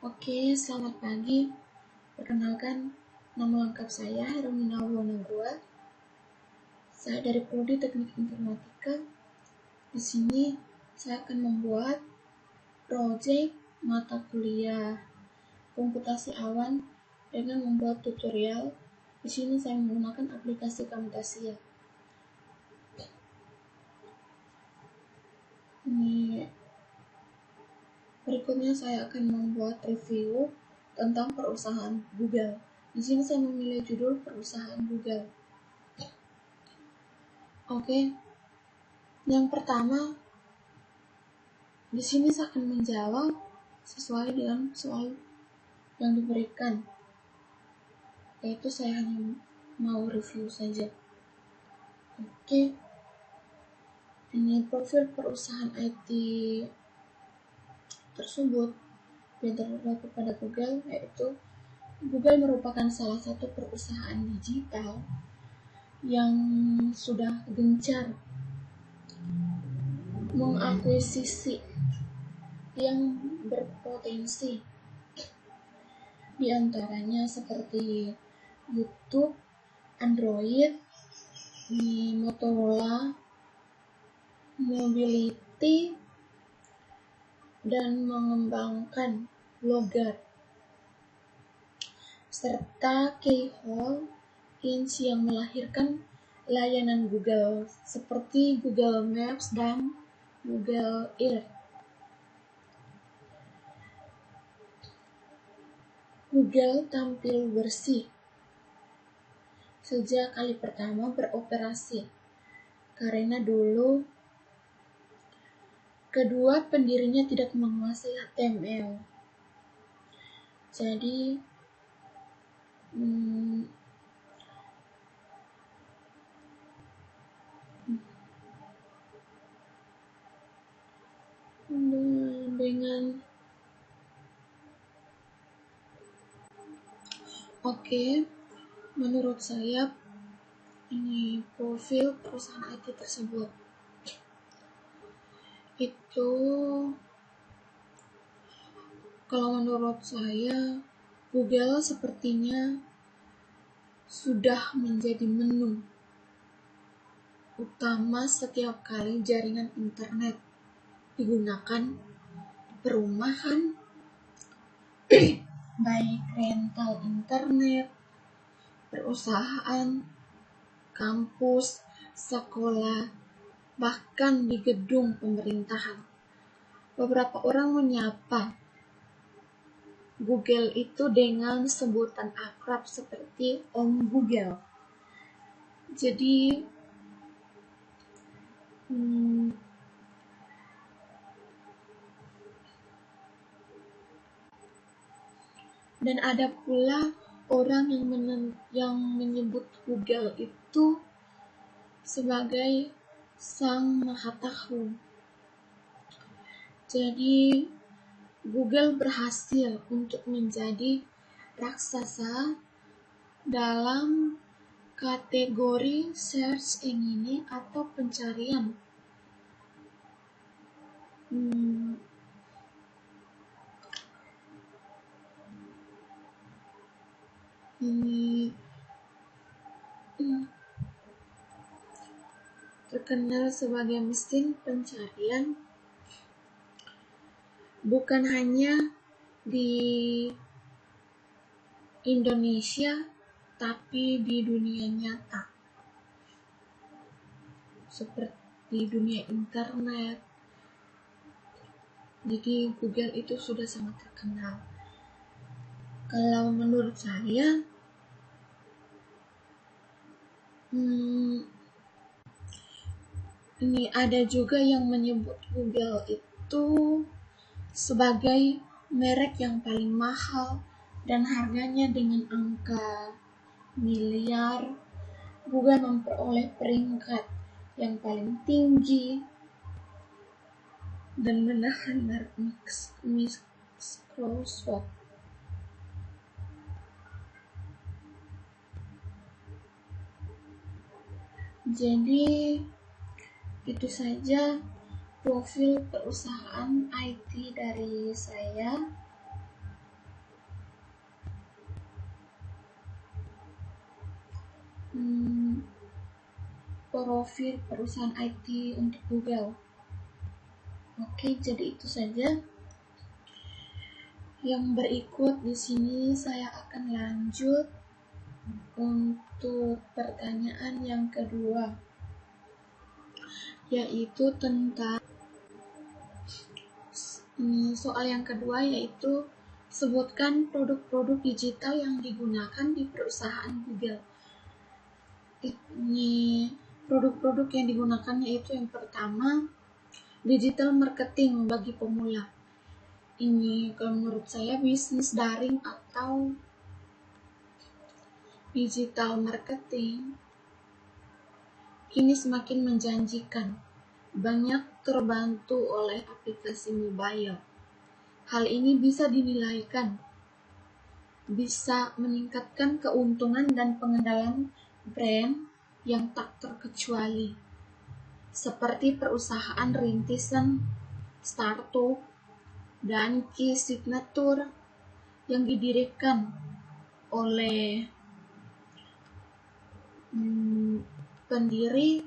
Oke, selamat pagi. Perkenalkan, nama lengkap saya Hermina Wonogua. Saya dari Prodi Teknik Informatika. Di sini saya akan membuat proyek mata kuliah komputasi awan dengan membuat tutorial. Di sini saya menggunakan aplikasi Camtasia. Berikutnya saya akan membuat review tentang perusahaan Google. Di sini saya memilih judul perusahaan Google. Oke. Yang pertama, di sini saya akan menjawab sesuai dengan soal yang diberikan. Yaitu saya hanya mau review saja. Oke. Ini profil perusahaan IT tersebut yang terdapat pada Google, yaitu Google merupakan salah satu perusahaan digital yang sudah gencar mengakuisisi yang berpotensi, di antaranya seperti YouTube, Android, Motorola, Mobility, dan mengembangkan Blogger, serta Keyhole Inc. yang melahirkan layanan Google seperti Google Maps dan Google Earth. Google tampil bersih sejak kali pertama beroperasi, karena dulu kedua pendirinya tidak menguasai HTML. Jadi menurut saya ini profil perusahaan IT tersebut itu, kalau menurut saya, Google sepertinya sudah menjadi menu utama setiap kali jaringan internet digunakan perumahan, baik rental internet, perusahaan, kampus, sekolah, bahkan di gedung pemerintahan. Beberapa orang menyapa Google itu dengan sebutan akrab seperti Om Google. Jadi dan ada pula orang yang menyebut Google itu sebagai sang maha tahu. Jadi Google berhasil untuk menjadi raksasa dalam kategori search engine atau pencarian. Ini terkenal sebagai mesin pencarian bukan hanya di Indonesia, tapi di dunia nyata, seperti dunia internet. Jadi Google itu sudah sangat terkenal. Kalau menurut saya, ini ada juga yang menyebut Google itu sebagai merek yang paling mahal dan harganya dengan angka miliar. Google memperoleh peringkat yang paling tinggi dan menahan merek Microsoft. Jadi itu saja profil perusahaan IT dari saya. profil perusahaan IT untuk Google. Oke, jadi itu saja. Yang berikut di sini saya akan lanjut untuk pertanyaan yang kedua, yaitu tentang soal yang kedua, yaitu sebutkan produk-produk digital yang digunakan di perusahaan Google. Ini produk-produk yang digunakan yaitu yang pertama, digital marketing bagi pemula. Ini kalau menurut saya bisnis daring atau digital marketing kini semakin menjanjikan. Banyak terbantu oleh aplikasi mobile. Hal ini bisa dinilaikan bisa meningkatkan keuntungan dan pengenalan brand yang tak terkecuali, seperti perusahaan rintisan, startup, dan key signature yang didirikan oleh pendiri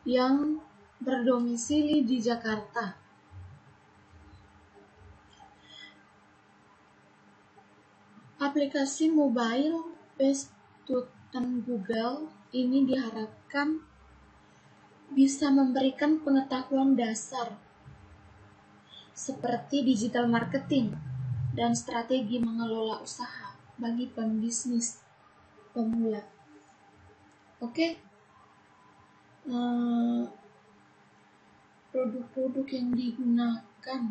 yang berdomisili di Jakarta. Aplikasi mobile based tutan Google ini diharapkan bisa memberikan pengetahuan dasar seperti digital marketing dan strategi mengelola usaha bagi pembisnis pemula. Oke. Produk-produk yang digunakan,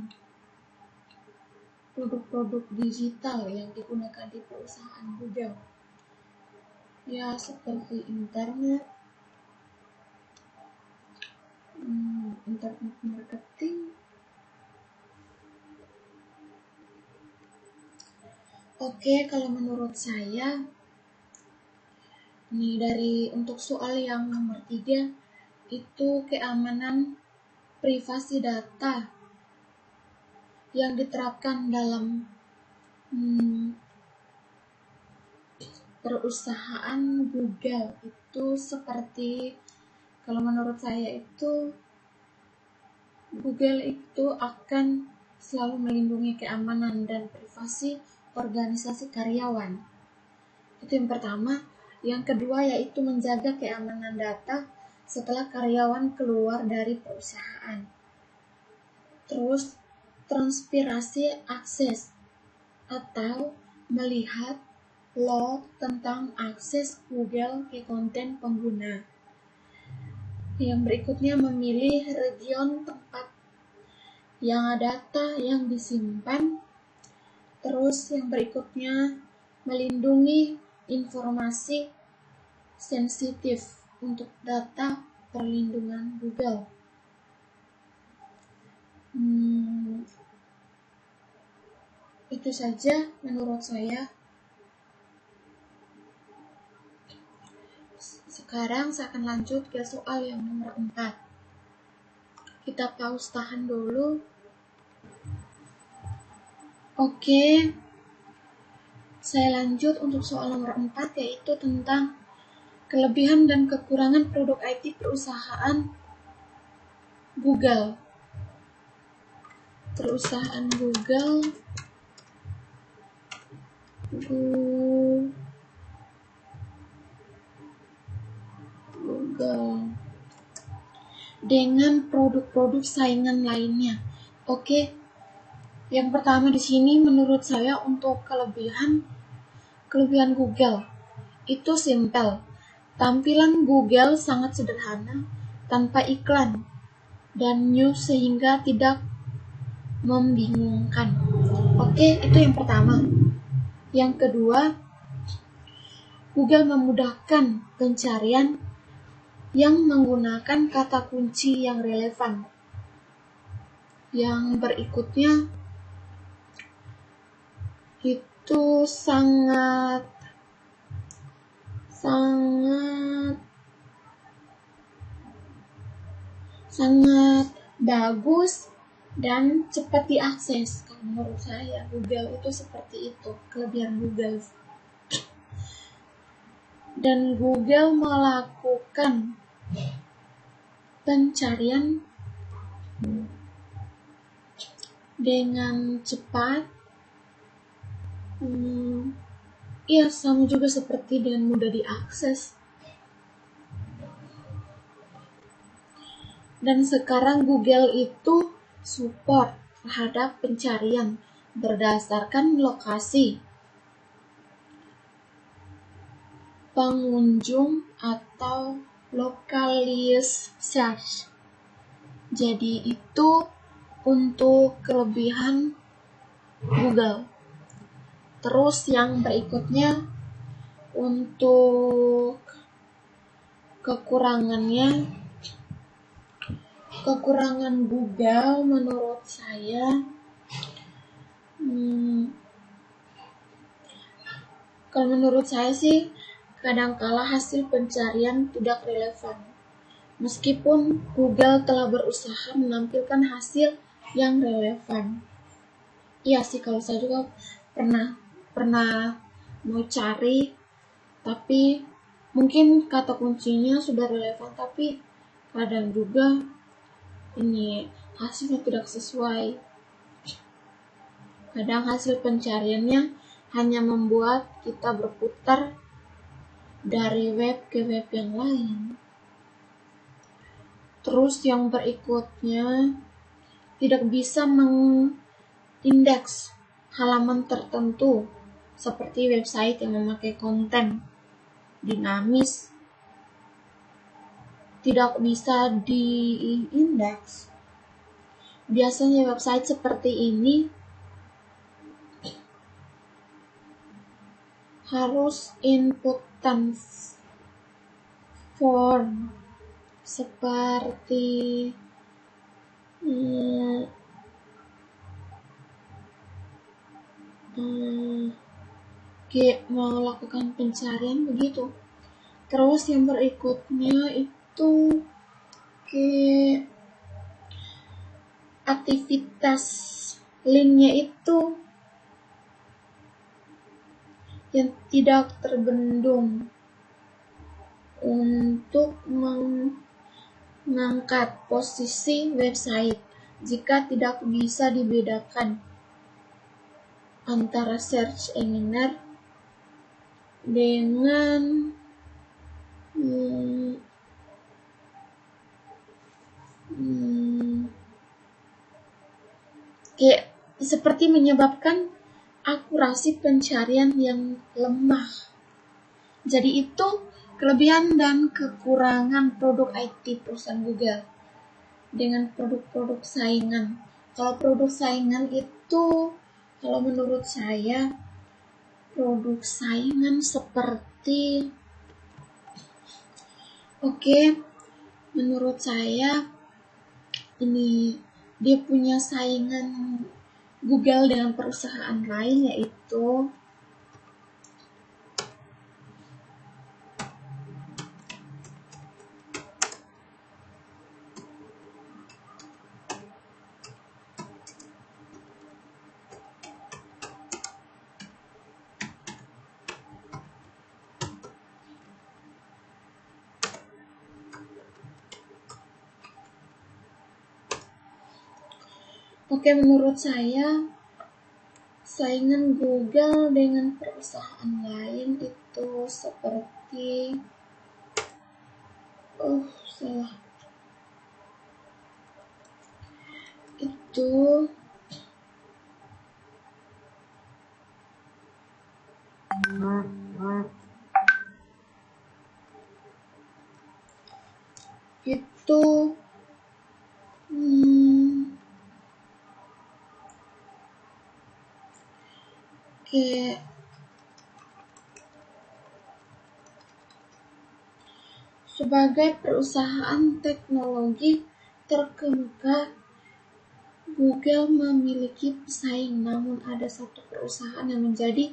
produk-produk digital yang digunakan di perusahaan Google, ya seperti internet marketing. Oke, kalau menurut saya nih dari untuk soal yang nomor 3 itu keamanan privasi data yang diterapkan dalam perusahaan Google itu seperti, kalau menurut saya itu Google itu akan selalu melindungi keamanan dan privasi organisasi karyawan. Itu yang pertama. Yang kedua yaitu menjaga keamanan data setelah karyawan keluar dari perusahaan. Terus transparansi akses atau melihat log tentang akses Google ke konten pengguna. Yang berikutnya memilih region tempat yang data yang disimpan. Terus yang berikutnya melindungi informasi sensitif untuk data perlindungan Google. Itu saja menurut saya. Sekarang saya akan lanjut ke soal yang nomor 4. Kita pause tahan dulu. Oke, saya lanjut untuk soal nomor 4, yaitu tentang kelebihan dan kekurangan produk IT perusahaan Google. Perusahaan Google dengan produk-produk saingan lainnya. Oke. Yang pertama di sini menurut saya untuk kelebihan Google itu simpel. Tampilan Google sangat sederhana, tanpa iklan dan news sehingga tidak membingungkan. Oke, itu yang pertama. Yang kedua, Google memudahkan pencarian yang menggunakan kata kunci yang relevan. Yang berikutnya itu sangat bagus dan cepat diakses. Kalau menurut saya Google itu seperti itu, kelebihan Google. dan Google melakukan pencarian dengan cepat. Ya, sama juga seperti dengan mudah diakses. Dan sekarang Google itu support terhadap pencarian berdasarkan lokasi pengunjung atau localized search. Jadi itu untuk kelebihan Google. Terus yang berikutnya untuk kekurangan Google menurut saya, kalau menurut saya sih kadangkala hasil pencarian tidak relevan. Meskipun Google telah berusaha menampilkan hasil yang relevan. Iya sih, kalau saya juga pernah mau cari, tapi mungkin kata kuncinya sudah relevan, tapi kadang juga ini hasilnya tidak sesuai. Kadang hasil pencariannya hanya membuat kita berputar dari web ke web yang lain. Terus yang berikutnya, tidak bisa mengindeks halaman tertentu seperti website yang memakai konten dinamis, tidak bisa diindeks. Biasanya website seperti ini harus inputan form seperti melakukan pencarian begitu. Terus yang berikutnya itu aktivitas linknya itu yang tidak terbendung untuk mengangkat posisi website jika tidak bisa dibedakan antara search engine dengan seperti menyebabkan akurasi pencarian yang lemah. Jadi itu kelebihan dan kekurangan produk IT perusahaan Google dengan produk-produk saingan. Kalau produk saingan itu, kalau menurut saya, produk saingan seperti menurut saya ini dia punya saingan Google dengan perusahaan lain, yaitu menurut saya saingan Google dengan perusahaan lain itu seperti sebagai perusahaan teknologi terkemuka, Google memiliki pesaing, namun ada satu perusahaan yang menjadi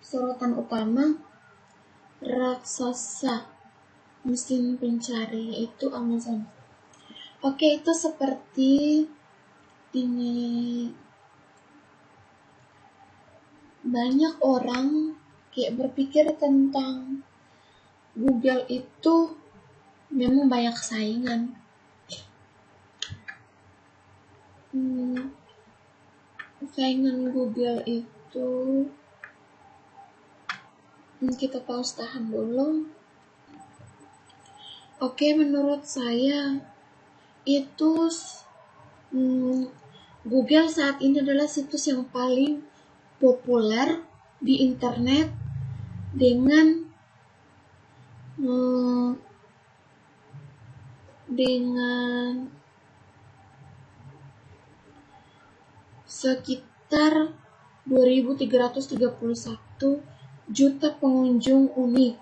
sorotan utama, raksasa mesin pencari, yaitu Amazon. Itu seperti ini. Banyak orang berpikir tentang Google itu memang banyak saingan. Saingan Google itu, kita pause tahan dulu. Oke, menurut saya itu Google saat ini adalah situs yang paling populer di internet dengan sekitar 2.331 juta pengunjung unik.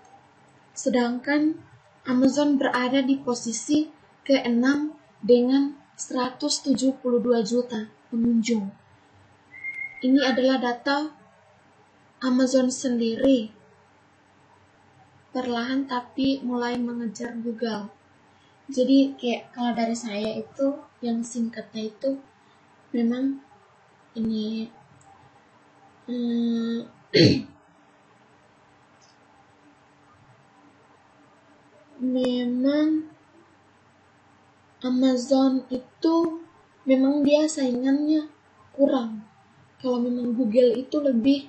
Sedangkan Amazon berada di posisi ke-6 dengan 172 juta pengunjung. Ini adalah data Amazon sendiri. Perlahan tapi mulai mengejar Google. Jadi kayak kalau dari saya itu yang singkatnya itu memang ini memang Amazon itu memang dia saingannya kurang. Kalau memang Google itu lebih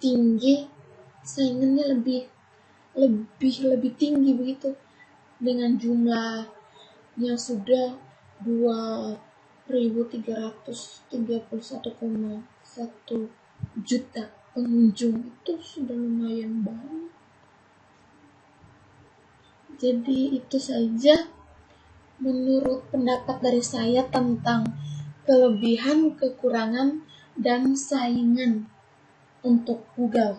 tinggi, saingannya lebih tinggi begitu, dengan jumlahnya sudah 2.331,1 juta pengunjung, itu sudah lumayan banyak. Jadi itu saja menurut pendapat dari saya tentang kelebihan, kekurangan, dan saingan untuk Google.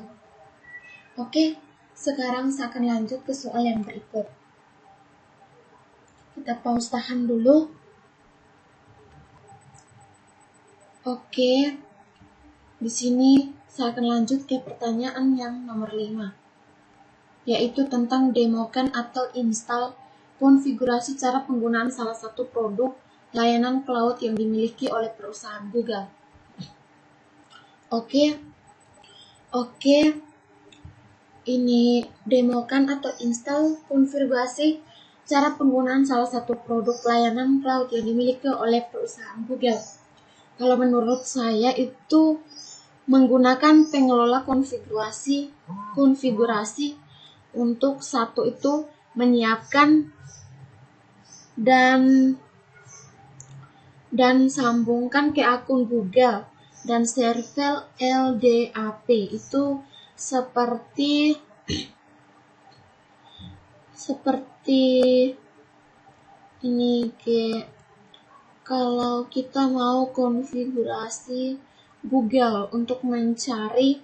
Oke, sekarang saya akan lanjut ke soal yang berikut. Kita pause tahan dulu. Oke, di sini saya akan lanjut ke pertanyaan yang nomor 5, yaitu tentang demokan atau install konfigurasi cara penggunaan salah satu produk layanan cloud yang dimiliki oleh perusahaan Google. Oke, ini demokan atau install konfigurasi cara penggunaan salah satu produk layanan cloud yang dimiliki oleh perusahaan Google. Kalau menurut saya itu menggunakan pengelola konfigurasi untuk satu itu menyiapkan dan sambungkan ke akun Google dan server LDAP itu seperti ini kalau kita mau konfigurasi Google untuk mencari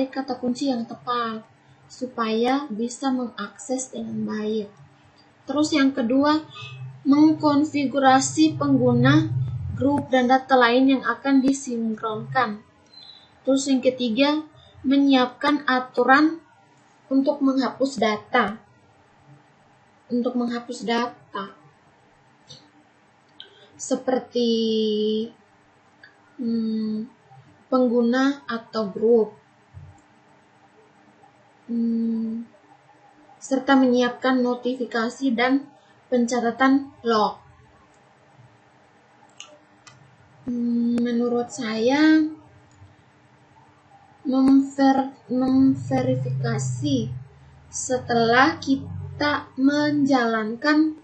kata kunci yang tepat supaya bisa mengakses dengan baik. Terus yang kedua, mengkonfigurasi pengguna, grup, dan data lain yang akan disinkronkan. Terus yang ketiga, menyiapkan aturan untuk menghapus data. Seperti pengguna atau grup. Serta menyiapkan notifikasi dan pencatatan log. Menurut saya, memverifikasi setelah kita menjalankan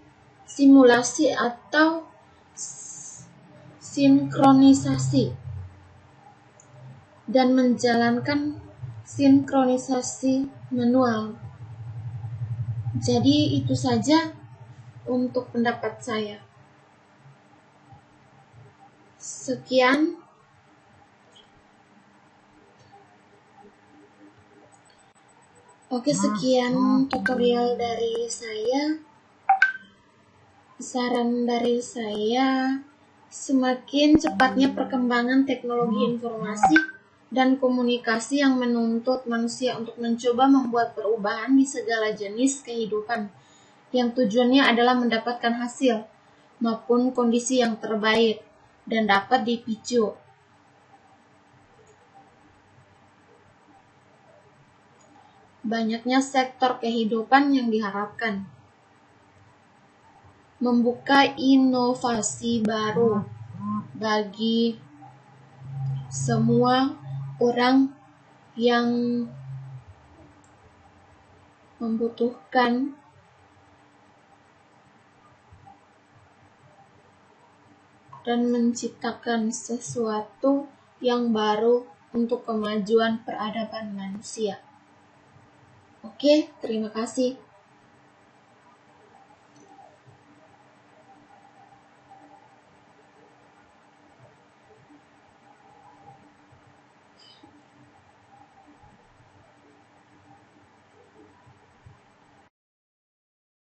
simulasi atau sinkronisasi dan menjalankan sinkronisasi manual. Jadi itu saja untuk pendapat saya. Sekian. Oke, sekian tutorial dari saya. Saran dari saya, semakin cepatnya perkembangan teknologi informasi dan komunikasi yang menuntut manusia untuk mencoba membuat perubahan di segala jenis kehidupan, yang tujuannya adalah mendapatkan hasil maupun kondisi yang terbaik dan dapat dipicu. banyaknya sektor kehidupan yang diharapkan, membuka inovasi baru bagi semua orang yang membutuhkan dan menciptakan sesuatu yang baru untuk kemajuan peradaban manusia. Oke, terima kasih.